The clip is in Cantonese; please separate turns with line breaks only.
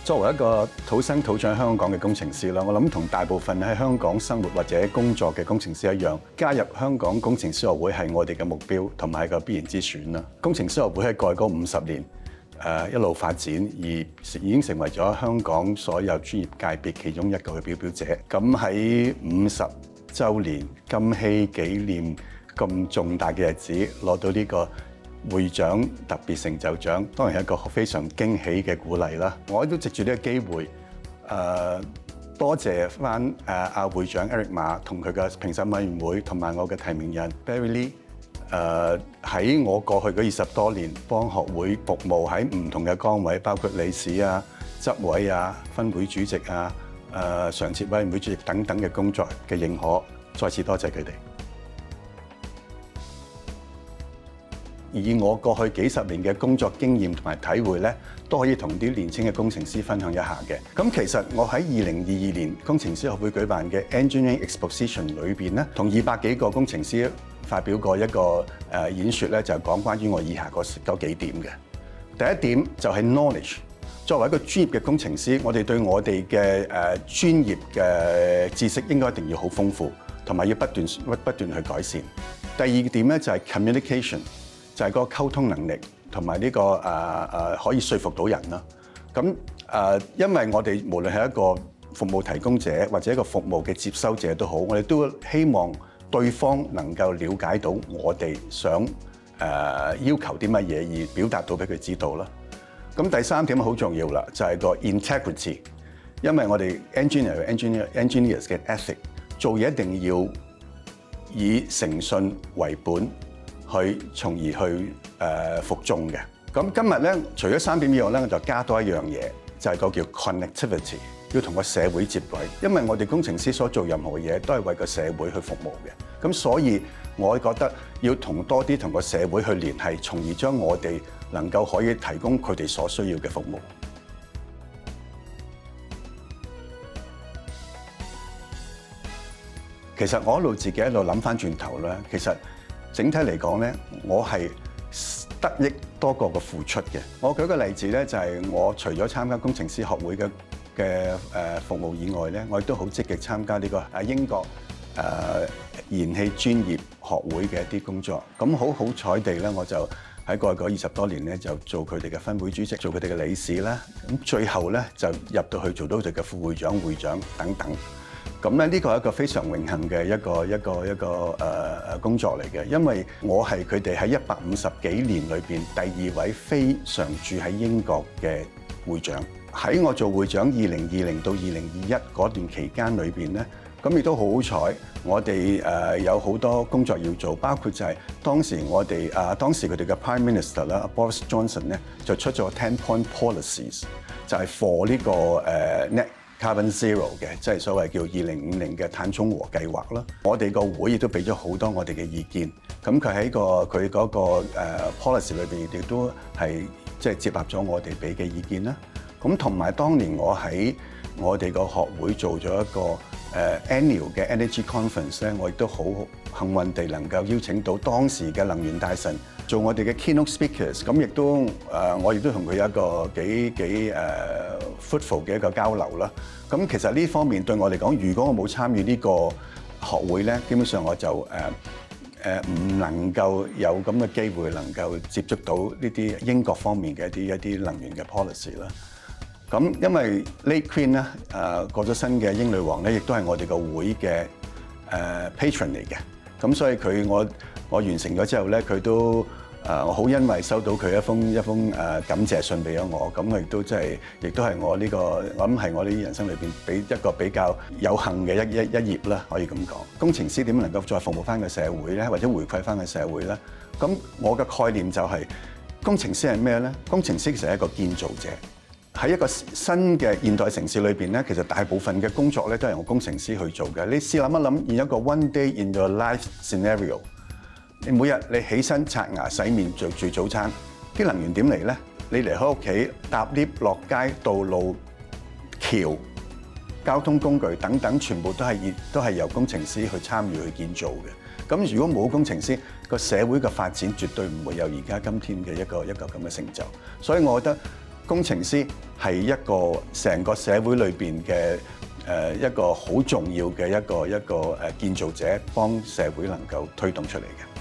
作為一個土生土長香港嘅工程師啦，我諗同大部分喺香港生活或者工作嘅工程師一樣，加入香港工程師學會係我哋嘅目標同埋係個必然之選啦。工程師學會喺過去嗰50年一路發展，而已經成為咗香港所有專業界別其中一個嘅表表者。咁喺50週年金禧紀念咁重大嘅日子，攞到呢個會長特別成就獎，當然係一個非常驚喜嘅鼓勵啦。我都藉住呢個機會，多謝翻阿會長 Eric Ma 同佢嘅評審委員會，同埋我嘅提名人 Barry Lee。喺我過去嗰20多年幫學會服務喺唔同嘅崗位，包括理事啊、執委啊、分會主席啊、常設委員會主席等等嘅工作嘅認可，再次多謝佢哋。以我過去幾十年嘅工作經驗同埋體會咧，都可以同啲年輕嘅工程師分享一下嘅。咁其實我喺2022年工程師學會舉辦嘅 Engineering Exposition 裏邊咧，同200幾個工程師發表過一個演說咧，就係講關於我以下嗰幾點嘅。第一點就係 knowledge。作為一個專業嘅工程師，我哋對我哋嘅專業嘅知識應該一定要好豐富，同埋要不斷去改善。第二點咧就係 communication。就係個溝通能力同埋呢個可以說服到人啦。咁因為我哋無論係一個服務提供者或者一個服務嘅接收者都好，我哋都希望對方能夠了解到我哋想要求啲乜嘢，而表達到俾佢知道啦。咁第三點好重要啦，就係個 integrity。因為我哋 engineers 嘅 ethic 做嘢一定要以誠信為本。從而去服眾嘅。咁今日咧，除咗3點以外咧，我就加多一樣嘢，就係個叫 connectivity， 要同個社會接軌。因為我哋工程師所做任何嘢都係為個社會去服務嘅。咁所以我覺得要多啲同個社會去聯繫，從而將我哋能夠可以提供佢哋所需要嘅服務。其實我一路自己喺度諗翻轉頭咧，其實整體嚟講咧，我係得益多過個付出嘅。我舉個例子咧，就係我除咗參加工程師學會嘅服務以外咧，我亦都好積極參加呢個英國燃氣專業學會嘅一啲工作。咁好彩地咧，我就喺過去嗰20多年咧，就做佢哋嘅分會主席，做佢哋嘅理事啦。咁最後咧就入到去做到佢嘅副會長、會長等等。咁咧呢個係一個非常榮幸嘅一個工作嚟嘅，因為我係佢哋喺150幾年裏邊第2位非常駐喺英國嘅會長。喺我做會長2020到2021嗰段期間裏邊咧，咁亦都好彩，我哋有好多工作要做，包括就係當時佢哋嘅 Prime Minister 啦 Boris Johnson 咧就出咗 10-point policies， 就係 for 呢個net Carbon Zero 嘅，即係所謂叫2050嘅碳中和計劃啦。我哋個會亦都俾咗好多我哋嘅意見。咁佢喺佢嗰個policy 裏邊亦都係即係接納咗我哋俾嘅意見啦。咁同埋當年我喺我哋個學會做咗一個annual 嘅 Energy Conference 咧，我亦都好幸運地能夠邀請到當時嘅能源大臣做我哋嘅 keynote speakers。咁亦都我亦都同佢有一個幾fruitful 嘅一個交流啦。咁其實呢方面對我嚟講，如果我冇參與呢個學會咧，基本上我就唔能夠有咁嘅機會能夠接觸到呢啲英國方面嘅一啲能源嘅 policy 啦。咁因為 Late Queen 咧過咗身嘅英女王咧，亦都係我哋個會嘅patron 嚟嘅。咁所以我完成咗之後咧，佢都我好欣慰收到佢一封感謝信俾咗我。咁佢亦都係我諗係我呢啲人生裏邊俾一個比較有幸嘅一頁啦，可以咁講。工程師點能夠再服務翻個社會咧，或者回饋翻個社會咧？咁我嘅概念就係工程師係咩咧？工程師其實係一個建造者。喺一個新嘅現代城市裏邊咧，其實大部分嘅工作咧都係由工程師去做嘅。你試諗一諗，現一個 one day in your life scenario， 你每日你起身刷牙洗面做住早餐，啲能源點嚟咧？你離開屋企搭 lift 落街，道路、橋、交通工具等等，全部都係由工程師去參與去建造嘅。咁如果冇工程師，個社會嘅發展絕對唔會有而家今天嘅一個咁嘅成就。所以我覺得工程師係一個成個社會裏邊嘅一個好重要嘅一個建造者，幫社會能夠推動出嚟嘅。